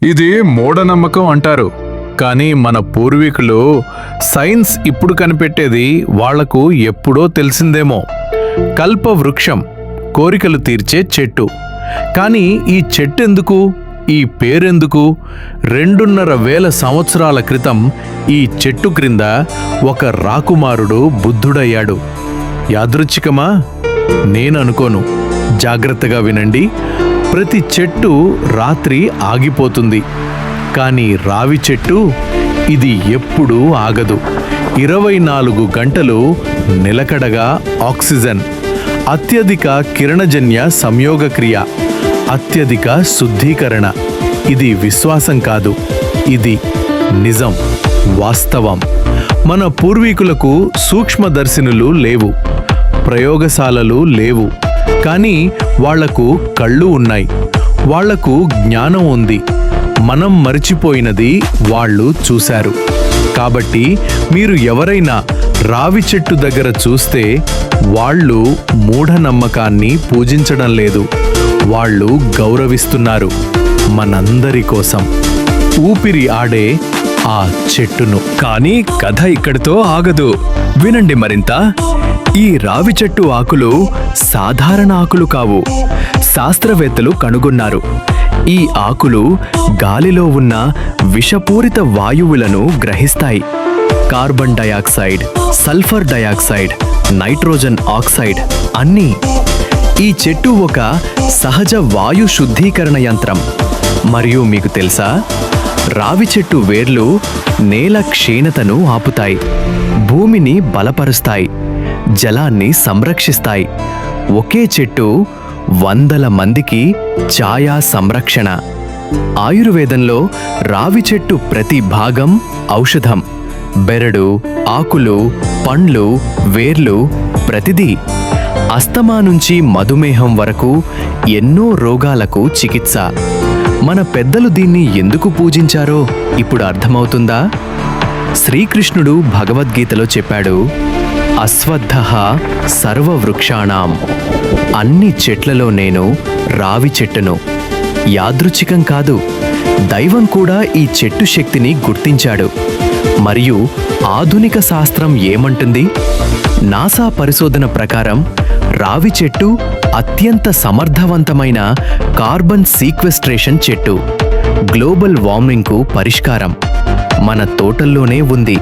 ఇది మూఢనమ్మకం అంటారు, కానీ మన పూర్వీకులు సైన్స్ ఇప్పుడు కనిపెట్టేది వాళ్లకు ఎప్పుడో తెలిసిందేమో. కల్పవృక్షం, కోరికలు తీర్చే చెట్టు. కానీ ఈ చెట్టెందుకు, ఈ పేరెందుకు? 2,500 సంవత్సరాల క్రితం ఈ చెట్టు క్రింద ఒక రాకుమారుడు బుద్ధుడయ్యాడు. యాదృచ్ఛికమా? నేననుకోను. జాగ్రత్తగా వినండి. ప్రతి చెట్టు రాత్రి ఆగిపోతుంది, కానీ రావి చెట్టు ఇది ఎప్పుడూ ఆగదు. 24 గంటలు నిలకడగా ఆక్సిజన్, అత్యధిక కిరణజన్య సంయోగక్రియ, అత్యధిక శుద్ధీకరణ. ఇది విశ్వాసం కాదు, ఇది నిజం, వాస్తవం. మన పూర్వీకులకు సూక్ష్మదర్శినులు లేవు, ప్రయోగశాలలు లేవు, కానీ వాళ్లకు కళ్ళు ఉన్నాయి, వాళ్లకు జ్ఞానం ఉంది. మనం మరిచిపోయినది వాళ్ళు చూశారు. కాబట్టి మీరు ఎవరైనా రావి చెట్టు దగ్గర చూస్తే వాళ్ళు మూఢనమ్మకాన్ని పూజించడం లేదు, వాళ్ళు గౌరవిస్తున్నారు మనందరి కోసం ఊపిరి ఆడే ఆ చెట్టును. కానీ కథ ఇక్కడితో ఆగదు. వినండి మరింత. ఈ రావి చెట్టు ఆకులు సాధారణ ఆకులు కావు. శాస్త్రవేత్తలు కనుగొన్నారు, ఈ ఆకులు గాలిలో ఉన్న విషపూరిత వాయువులను గ్రహిస్తాయి. Carbon dioxide, sulphur dioxide, nitrogen oxide అన్నీ. ఈ చెట్టు ఒక సహజ వాయు శుద్ధీకరణ యంత్రం. మరియు మీకు తెలుసా, రావి చెట్టు వేర్లు నేల క్షీణతను ఆపుతాయి, భూమిని బలపరుస్తాయి, జలాన్ని సంరక్షిస్తాయి. ఒకే చెట్టు 100 మందికి ఛాయా సంరక్షణ. ఆయుర్వేదంలో రావి చెట్టు ప్రతి భాగం ఔషధం. బెరడు, ఆకులు, పండ్లు, వేర్లు, ప్రతిదీ. అస్తమా నుంచి మధుమేహం వరకు ఎన్నో రోగాలకు చికిత్స. మన పెద్దలు దీన్ని ఎందుకు పూజించారో ఇప్పుడు అర్థమవుతుందా? శ్రీకృష్ణుడు భగవద్గీతలో చెప్పాడు, అశ్వత్థః సర్వవృక్షాణాం. అన్ని చెట్లలో నేను రావి చెట్టును. యాదృచ్ఛికం కాదు, దైవం కూడా ఈ చెట్టు శక్తిని గుర్తించాడు. మరియు ఆధునిక శాస్త్రం ఏమంటుంది? నాసా పరిశోధన ప్రకారం రావి చెట్టు అత్యంత సమర్థవంతమైన కార్బన్ సీక్వెస్ట్రేషన్ చెట్టు. గ్లోబల్ వార్మింగ్కు పరిష్కారం మన తోటల్లోనే ఉంది.